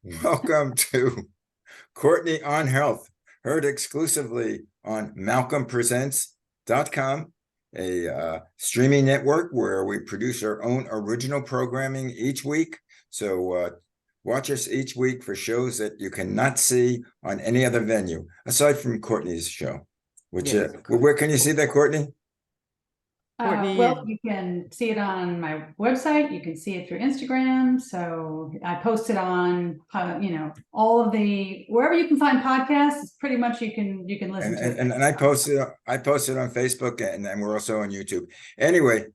Welcome to Courtney on Health, heard exclusively on malcolmpresents.com, a streaming network where we produce our own original programming each week. So watch us each week for shows that you cannot see on any other venue, aside from Courtney's show. Which Yes. where can you see that, Courtney? Courtney Well, you can see it on my website. You can see it through Instagram. So I post it on, all of wherever you can find podcasts. Pretty much you can listen to it. And I posted on Facebook, and we're also on YouTube. Anyway,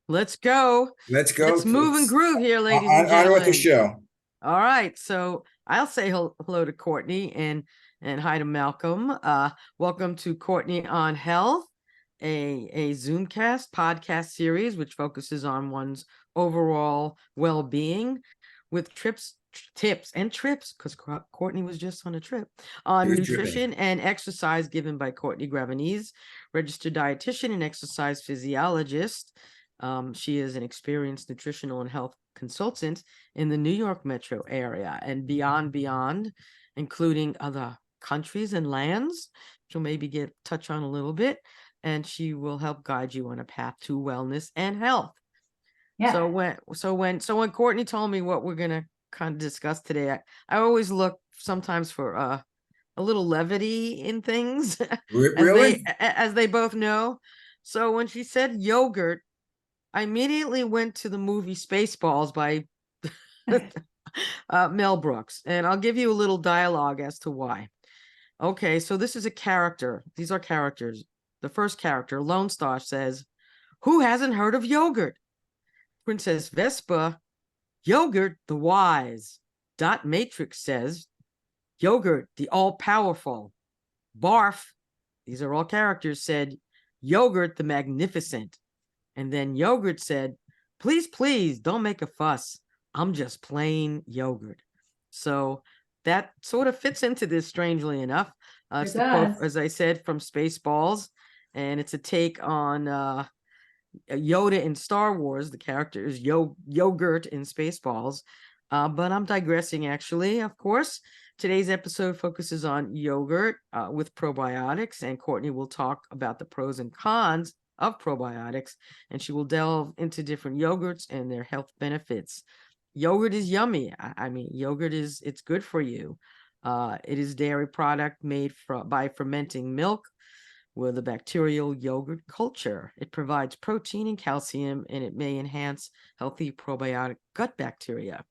let's go. Let's move and groove here, ladies and on with gentlemen. the show. All right, so I'll say hello to Courtney and hi to Malcolm. Welcome to Courtney on Health, a Zoomcast podcast series which focuses on one's overall well-being with tips and trips, because Courtney was just on a trip, on nutrition and exercise given by Courtney Grevenese, registered dietitian and exercise physiologist. She is an experienced nutritional and health consultant in the New York metro area and beyond, including other countries and lands. She'll maybe touch on a little bit, and she will help guide you on a path to wellness and health. Yeah. So when Courtney told me what we're gonna kind of discuss today, I always look sometimes for a little levity in things. Really? as they both know. So when she said yogurt, I immediately went to the movie Spaceballs by Mel Brooks, and I'll give you a little dialogue as to why. Okay, so this is a character. These are characters. The first character, Lone Star, says, "Who hasn't heard of yogurt?" Princess Vespa, "Yogurt, the wise." Dot Matrix says, "Yogurt, the all-powerful." Barf, these are all characters, said, "Yogurt, the magnificent." And then Yogurt said, please, don't make a fuss. I'm just plain yogurt." So that sort of fits into this, strangely enough. It's the quote, as I said, from Spaceballs, and it's a take on Yoda in Star Wars. The character is Yogurt in Spaceballs. But I'm digressing, actually, of course. Today's episode focuses on yogurt with probiotics, and Courtney will talk about the pros and cons of probiotics, and she will delve into different yogurts and their health benefits. Yogurt is yummy. I mean, yogurt it's good for you. It is dairy product made by fermenting milk with a bacterial yogurt culture. It provides protein and calcium, and it may enhance healthy probiotic gut bacteria.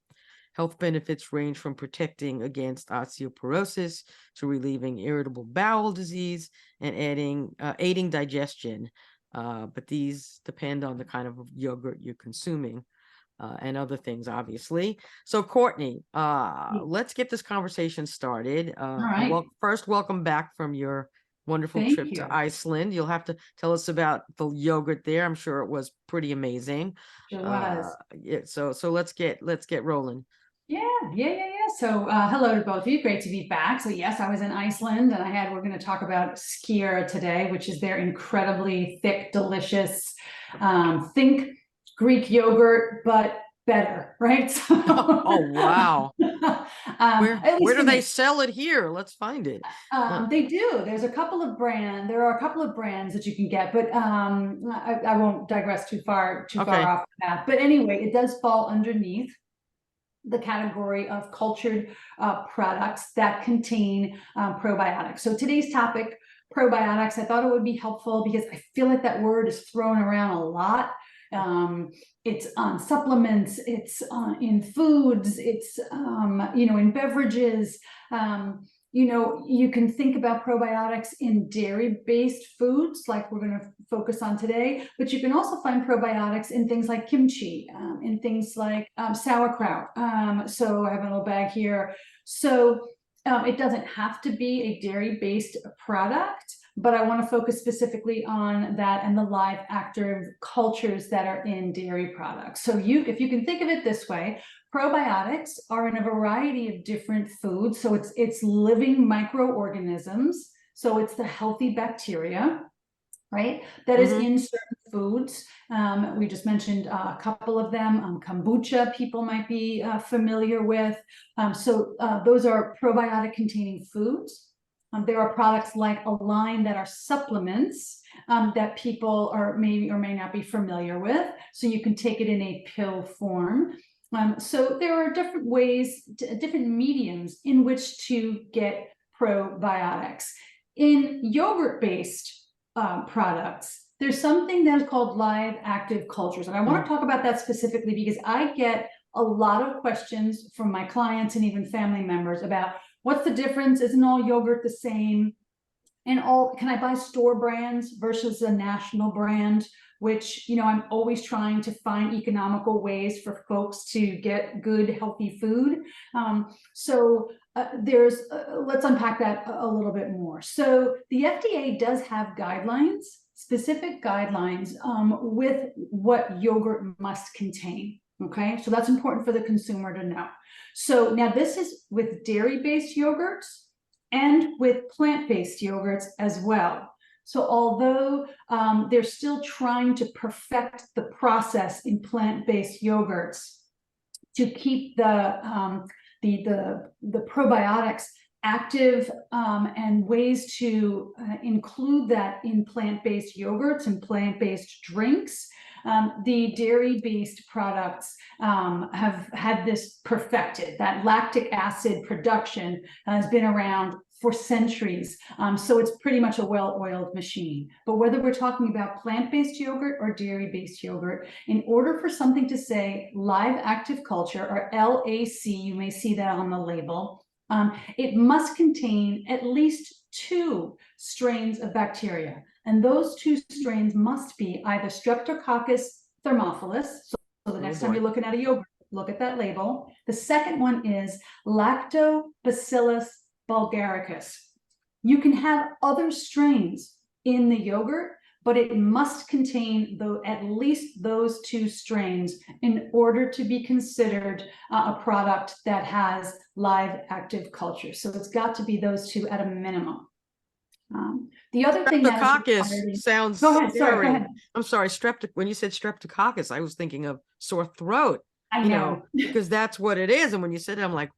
Health benefits range from protecting against osteoporosis to relieving irritable bowel disease and aiding digestion. But these depend on the kind of yogurt you're consuming and other things, obviously. So, Courtney, let's get this conversation started. All right. Well, first, welcome back from your wonderful trip to Iceland. You'll have to tell us about the yogurt there. I'm sure it was pretty amazing. It was. Yeah. So let's get rolling. Yeah. So hello to both of you. Great to be back. So yes, I was in Iceland, and we're going to talk about skyr today, which is their incredibly thick, delicious, think Greek yogurt, but better, right? So, oh, wow. Where do they sell it here? Let's find it. They do. There are a couple of brands that you can get, but I won't digress too far off the path. But anyway, it does fall underneath the category of cultured products that contain probiotics. So today's topic, probiotics, I thought it would be helpful because I feel like that word is thrown around a lot. It's on supplements, it's in foods, it's in beverages. You can think about probiotics in dairy-based foods like we're going to focus on today, but you can also find probiotics in things like kimchi, in things like sauerkraut. So I have a little bag here. So it doesn't have to be a dairy-based product, but I want to focus specifically on that and the live active cultures that are in dairy products. So if you can think of it this way, probiotics are in a variety of different foods. So it's living microorganisms. So it's the healthy bacteria. right? That is Mhm. in certain foods. We just mentioned a couple of them. Kombucha, people might be familiar with. So those are probiotic containing foods. There are products like Align that are supplements that people are may or may not be familiar with. So you can take it in a pill form. So there are different ways, different mediums in which to get probiotics. In yogurt-based products, there's something that is called live active cultures. And I want to talk about that specifically because I get a lot of questions from my clients and even family members about what's the difference? Isn't all yogurt the same? And can I buy store brands versus a national brand? Which, I'm always trying to find economical ways for folks to get good, healthy food. Let's unpack that a little bit more. So the FDA does have guidelines, specific guidelines with what yogurt must contain. Okay, so that's important for the consumer to know. So now this is with dairy-based yogurts and with plant-based yogurts as well. So although they're still trying to perfect the process in plant-based yogurts to keep the probiotics active and ways to include that in plant-based yogurts and plant-based drinks, the dairy-based products have had this perfected. That lactic acid production has been around for centuries. So it's pretty much a well-oiled machine. But whether we're talking about plant-based yogurt or dairy-based yogurt, in order for something to say live active culture or LAC, you may see that on the label, it must contain at least 2 strains of bacteria. And those 2 strains must be either Streptococcus thermophilus. So the next time you're looking at a yogurt, look at that label. The second one is Lactobacillus bulgaricus. You can have other strains in the yogurt, but it must contain at least those 2 strains in order to be considered a product that has live active culture. So it's got to be those 2 at a minimum. The other thing that is Streptococcus sounds go ahead, scary. sorry, go ahead. I'm sorry, when you said streptococcus, I was thinking of sore throat. I know. Because that's what it is. And when you said it, I'm like,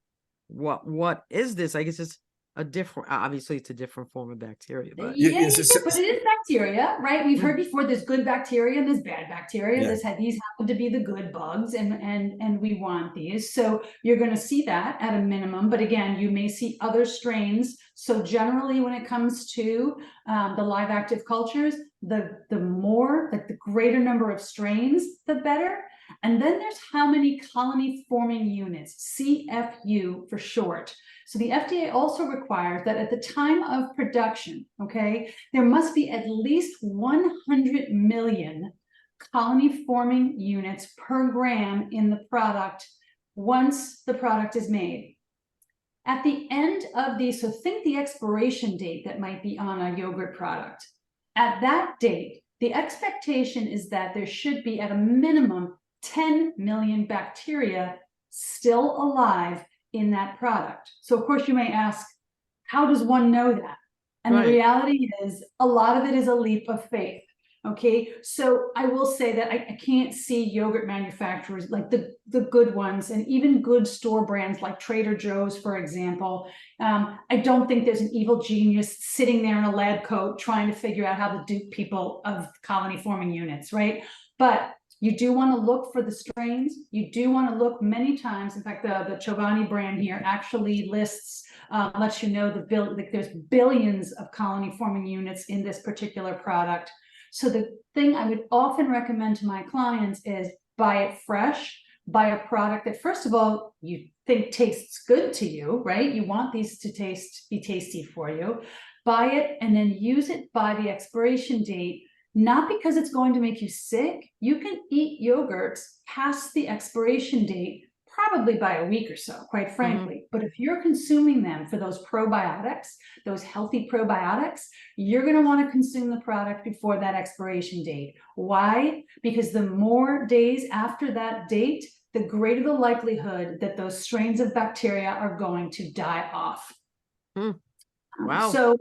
what is this? I guess it's obviously it's a different form of bacteria, but but it is bacteria, right? We've heard before there's good bacteria and there's bad bacteria. Yeah. These happen to be the good bugs, and we want these. So you're going to see that at a minimum. But again, you may see other strains. So generally, when it comes to the live active cultures, the greater number of strains, the better. And then there's how many colony forming units, CFU for short. So the FDA also requires that at the time of production, okay, there must be at least 100 million colony forming units per gram in the product once the product is made. At the end of so think the expiration date that might be on a yogurt product. At that date, the expectation is that there should be at a minimum 10 million bacteria still alive in that product. So of course you may ask, how does one know that? And the reality is a lot of it is a leap of faith. Okay, so I will say that I can't see yogurt manufacturers like the good ones and even good store brands like Trader Joe's, for example. I don't think there's an evil genius sitting there in a lab coat trying to figure out how to dupe people of colony forming units, right? But you do want to look for the strains. You do want to look many times. In fact, the Chobani brand here actually lists, lets you know there's billions of colony forming units in this particular product. So the thing I would often recommend to my clients is buy it fresh, buy a product that, first of all, you think tastes good to you, right? You want these to be tasty for you. Buy it and then use it by the expiration date. Not because it's going to make you sick. You can eat yogurts past the expiration date, probably by a week or so, quite frankly. But if you're consuming them for those probiotics, those healthy probiotics, you're going to want to consume the product before that expiration date. Why? Because the more days after that date, the greater the likelihood that those strains of bacteria are going to die off. Wow. So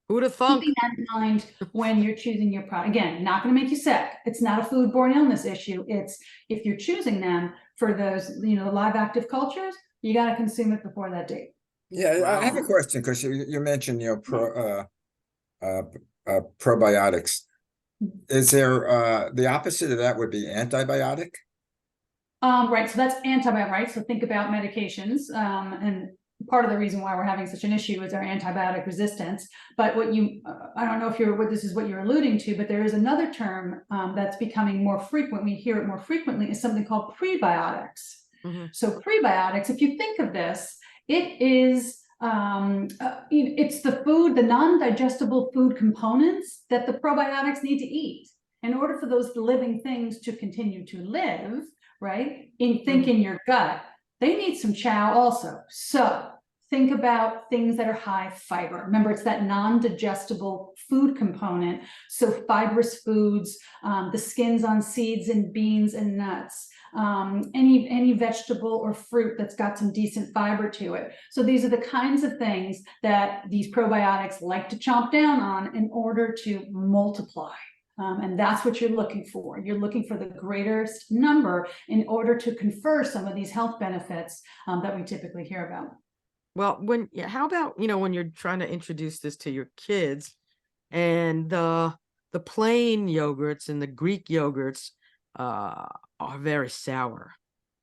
Who'd have thunk? Keeping that in mind when you're choosing your product. Again, not going to make you sick. It's not a foodborne illness issue. It's if you're choosing them for those, the live active cultures, you got to consume it before that date. Yeah, I have a Wow. question because you mentioned, probiotics. Is there the opposite of that would be antibiotic? Right. So that's antibiotic, right? So think about medications. And part of the reason why we're having such an issue is our antibiotic resistance. But I don't know if this is what you're alluding to, but there is another term that's becoming more frequent. We hear it more frequently, is something called prebiotics. So prebiotics, if you think of this, it is it's the food, the non-digestible food components that the probiotics need to eat in order for those living things to continue to live. Right? In your gut, they need some chow also. So think about things that are high fiber. Remember, it's that non-digestible food component. So fibrous foods, the skins on seeds and beans and nuts, any vegetable or fruit that's got some decent fiber to it. So these are the kinds of things that these probiotics like to chomp down on in order to multiply. And that's what you're looking for. You're looking for the greatest number in order to confer some of these health benefits that we typically hear about. Well, how about, when you're trying to introduce this to your kids and the plain yogurts and the Greek yogurts are very sour.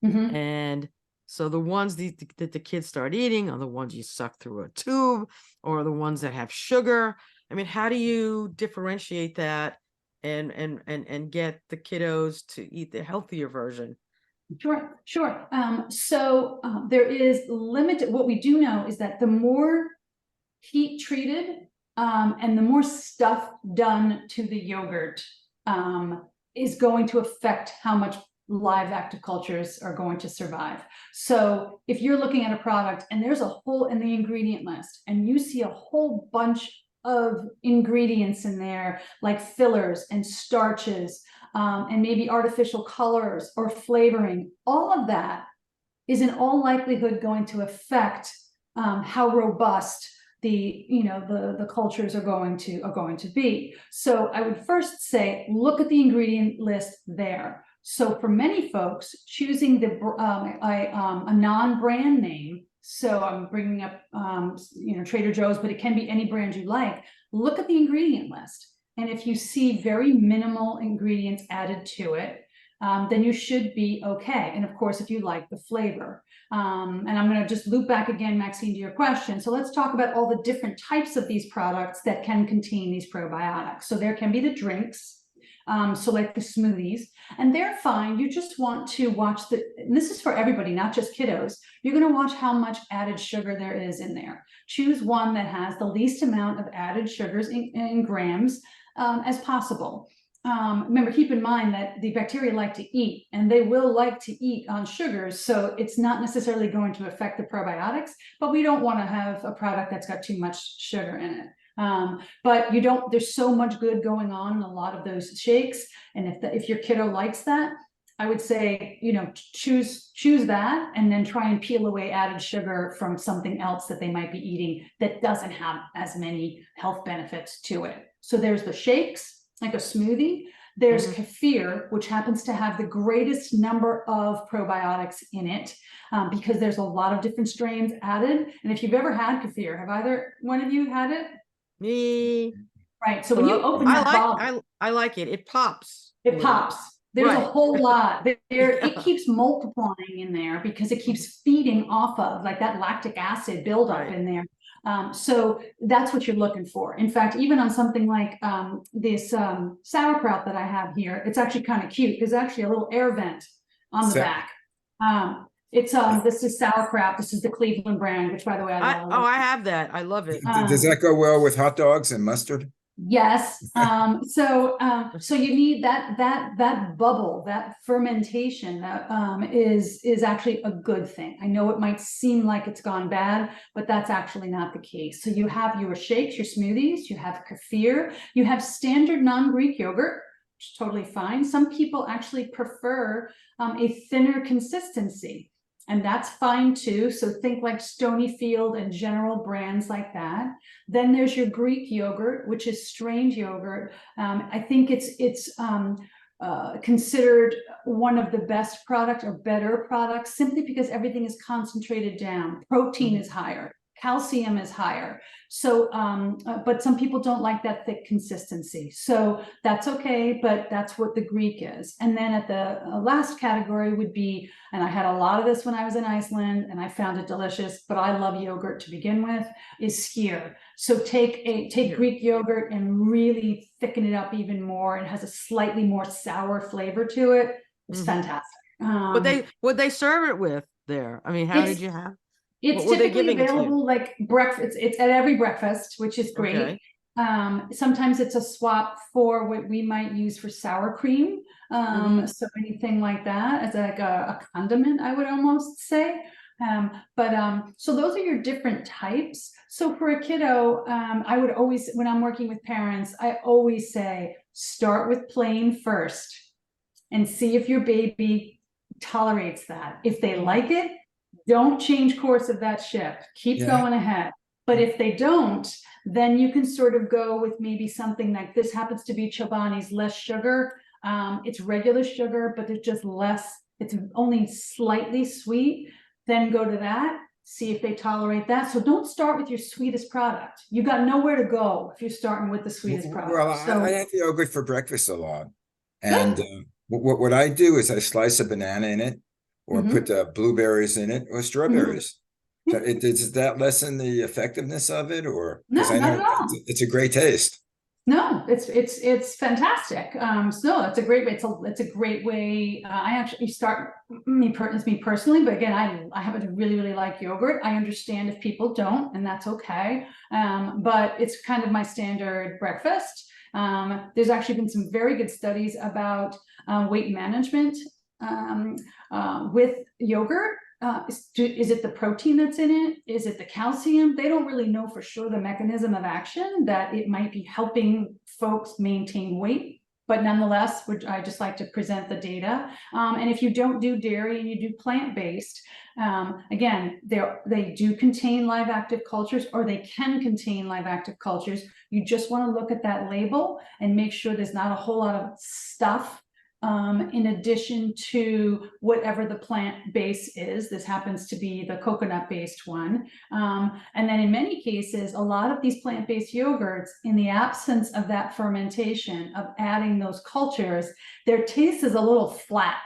And so the ones that the kids start eating are the ones you suck through a tube or the ones that have sugar. I mean, how do you differentiate that and get the kiddos to eat the healthier version? Sure. So there is limited. What we do know is that the more heat treated and the more stuff done to the yogurt is going to affect how much live active cultures are going to survive. So if you're looking at a product and there's a hole in the ingredient list and you see a whole bunch of ingredients in there, like fillers and starches, and maybe artificial colors or flavoring, all of that is in all likelihood going to affect how robust the cultures are going to be. So I would first say, look at the ingredient list there. So for many folks, choosing a non-brand name, so I'm bringing up Trader Joe's, but it can be any brand you like. Look at the ingredient list, and if you see very minimal ingredients added to it, then you should be okay. And of course, if you like the flavor. And I'm going to just loop back again, Maxine, to your question. So let's talk about all the different types of these products that can contain these probiotics. So there can be the drinks. So like the smoothies, and they're fine. You just want to watch and this is for everybody, not just kiddos. You're going to watch how much added sugar there is in there. Choose one that has the least amount of added sugars in grams as possible. Remember, keep in mind that the bacteria like to eat, and they will like to eat on sugars. So it's not necessarily going to affect the probiotics, but we don't want to have a product that's got too much sugar in it. But there's so much good going on in a lot of those shakes. And if your kiddo likes that, I would say, choose that and then try and peel away added sugar from something else that they might be eating that doesn't have as many health benefits to it. So there's the shakes, like a smoothie. There's kefir, which happens to have the greatest number of probiotics in it because there's a lot of different strains added. And if you've ever had kefir, have either one of you had it? Me. Right. So when you open that bottle, I like it. It pops. It pops. There's a whole lot there. It keeps multiplying in there because it keeps feeding off of like that lactic acid buildup in there. So that's what you're looking for. In fact, even on something like this sauerkraut that I have here, it's actually kind of cute. There's actually a little air vent on the back. This is sauerkraut. This is the Cleveland brand, which by the way, I love. I have that. I love it. Does that go well with hot dogs and mustard? Yes. So you need that bubble, that fermentation that is actually a good thing. I know it might seem like it's gone bad, but that's actually not the case. So you have your shakes, your smoothies, you have kefir, you have standard non-Greek yogurt, which is totally fine. Some people actually prefer a thinner consistency. and that's fine too. So think like Stonyfield and general brands like that. Then there's your Greek yogurt, which is strained yogurt. I think it's considered one of the best product or better products simply because everything is concentrated down. Protein is higher, calcium is higher. So, but some people don't like that thick consistency. So that's okay, but that's what the Greek is. And then at the last category would be, and I had a lot of this when I was in Iceland and I found it delicious, but I love yogurt to begin with, is skyr. So take Greek yogurt and really thicken it up even more. It has a slightly more sour flavor to it. It's fantastic. Would they serve it with there? I mean, how did you have? It's What were they typically giving it to you? available like breakfast. It's at every breakfast, which is great. Okay. Sometimes it's a swap for what we might use for sour cream. So anything like that as like a condiment, I would almost say. So those are your different types. So for a kiddo, I would always, when I'm working with parents, I always say, start with plain first and see if your baby tolerates that. If they like it, don't change course of that ship. Keep going ahead. But if they don't, then you can sort of go with maybe something like this happens to be Chobani's less sugar. It's regular sugar, but it's just less, it's only slightly sweet. Then go to that, see if they tolerate that. So don't start with your sweetest product. You got nowhere to go if you're starting with the sweetest product. Well, I have yogurt for breakfast a lot. And what I do is I slice a banana in it, or put blueberries in it, or strawberries. So does that lessen the effectiveness of it, or because No, I not know at all. it's a great taste. No, it's fantastic. So it's a great way. It's a great way. I actually start me personally, but again, I happen to really like yogurt. I understand if people don't, and that's okay. But it's kind of my standard breakfast. There's actually been some very good studies about weight management with yogurt. Is it the protein that's in it? Is it the calcium? They don't really know for sure the mechanism of action that it might be helping folks maintain weight. But nonetheless, I just like to present the data. And if you don't do dairy and you do plant-based, again, they do contain live active cultures, or they can contain live active cultures. You just want to look at that label and make sure there's not a whole lot of stuff in addition to whatever the plant base is. This happens to be the coconut-based one. And then in many cases, a lot of these plant-based yogurts, in the absence of that fermentation, of adding those cultures, their taste is a little flat.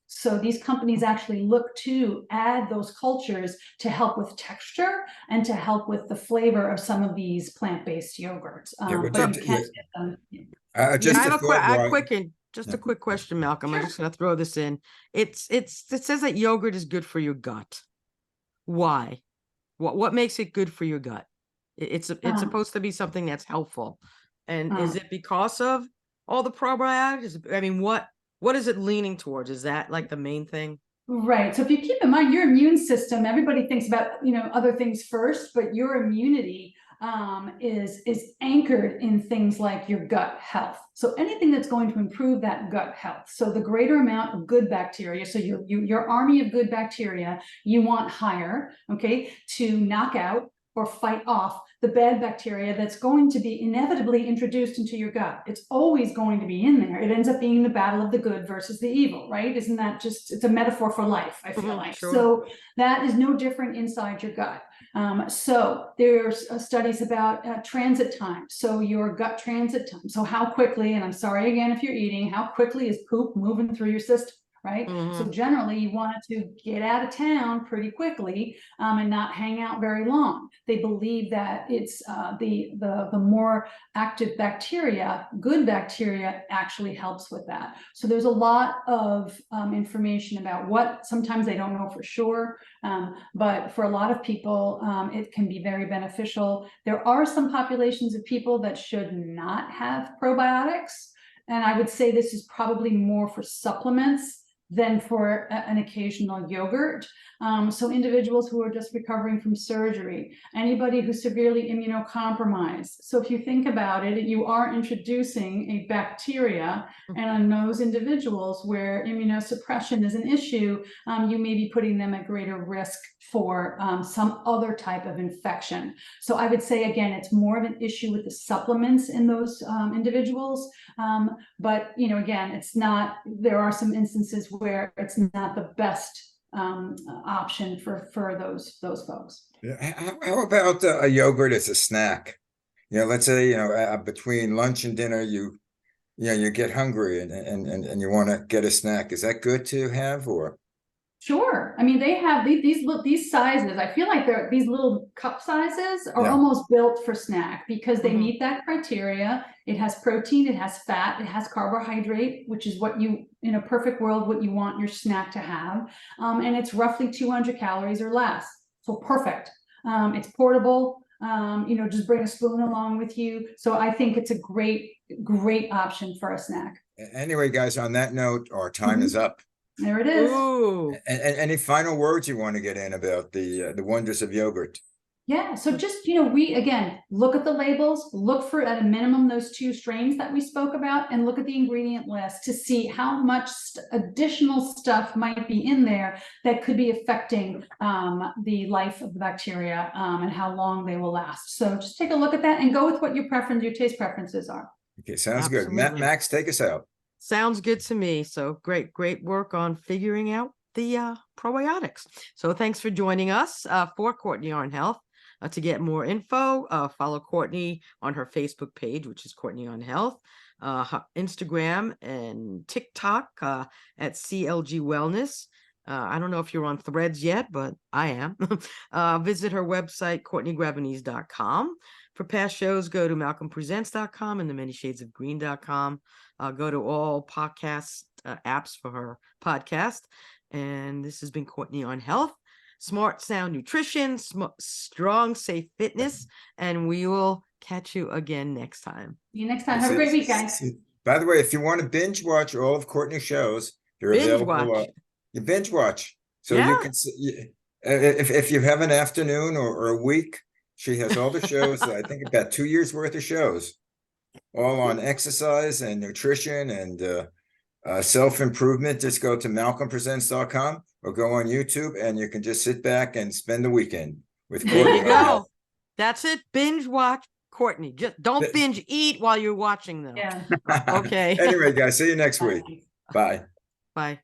So these companies actually look to add those cultures to help with texture and to help with the flavor of some of these plant-based yogurts. But you can't get them. Just I have a a quick question, Malcolm. I'm just going to throw this in. It says that yogurt is good for your gut. Why? What makes it good for your gut? It's supposed to be something that's helpful. And is it because of all the probiotics? I mean, what is it leaning towards? Is that like the main thing? Right. So if you keep in mind your immune system, everybody thinks about, other things first, but your immunity is anchored in things like your gut health. So anything that's going to improve that gut health. So the greater amount of good bacteria, so your army of good bacteria, you want higher, okay, to knock out or fight off the bad bacteria that's going to be inevitably introduced into your gut. It's always going to be in there. It ends up being the battle of the good versus the evil, right? Isn't that just, it's a metaphor for life, I feel like. Sure. So that is no different inside your gut. So there's studies about transit time. So your gut transit time. So how quickly, and I'm sorry again if you're eating, how quickly is poop moving through your system? Right. So generally you want it to get out of town pretty quickly and not hang out very long. They believe that it's the more active bacteria, good bacteria, actually helps with that. So there's a lot of information about what sometimes they don't know for sure. But for a lot of people, it can be very beneficial. There are some populations of people that should not have probiotics. And I would say this is probably more for supplements than for an occasional yogurt. So individuals who are just recovering from surgery, anybody who's severely immunocompromised. So if you think about it, you are introducing a bacteria, and on those individuals where immunosuppression is an issue, you may be putting them at greater risk for some other type of infection. So I would say, again, it's more of an issue with the supplements in those individuals. But, again, it's not, there are some instances where it's not the best option for those folks. How about a yogurt as a snack? Let's say, between lunch and dinner, you get hungry and you want to get a snack. Is that good to have, or? Sure. I mean, they have these sizes. I feel like these little cup sizes are Yeah. almost built for snack because they meet that criteria. It has protein, it has fat, it has carbohydrate, which is what you, in a perfect world, what you want your snack to have. And it's roughly 200 calories or less. So perfect. It's portable. Just bring a spoon along with you. So I think it's a great option for a snack. Anyway, guys, on that note, our time is up. There it is. Ooh. And any final words you want to get in about the wonders of yogurt? Yeah, so just, we, again, look at the labels, look for at a minimum those 2 strains that we spoke about, and look at the ingredient list to see how much additional stuff might be in there that could be affecting the life of the bacteria and how long they will last. So just take a look at that and go with what your taste preferences are. Okay, sounds Absolutely. good. Max, take us out. Sounds good to me. So great work on figuring out the probiotics. So thanks for joining us for Courtney on Health. To get more info, follow Courtney on her Facebook page, which is Courtney on Health, her Instagram and TikTok at CLG Wellness. I don't know if you're on Threads yet, but I am. Visit her website, CourtneyGravenese.com. For past shows, go to MalcolmPresents.com and theManyShadesOfGreen.com. Go to all podcast apps for her podcast. And this has been Courtney on Health. Smart, sound nutrition, strong, safe fitness, and we will catch you again next time. See you next time. Have a great week, guys. By the way, if you want to binge watch all of Courtney's shows, they're available. You binge watch, so you can see if you have an afternoon or a week. She has all the shows. I think about 2 years worth of shows, all on exercise and nutrition and self-improvement. Just go to malcolmpresents.com or go on YouTube and you can just sit back and spend the weekend with Courtney. There you go. That's it. Binge watch Courtney. Just don't binge eat while you're watching them. Yeah. Okay. Anyway, guys, see you next week. Bye. Bye.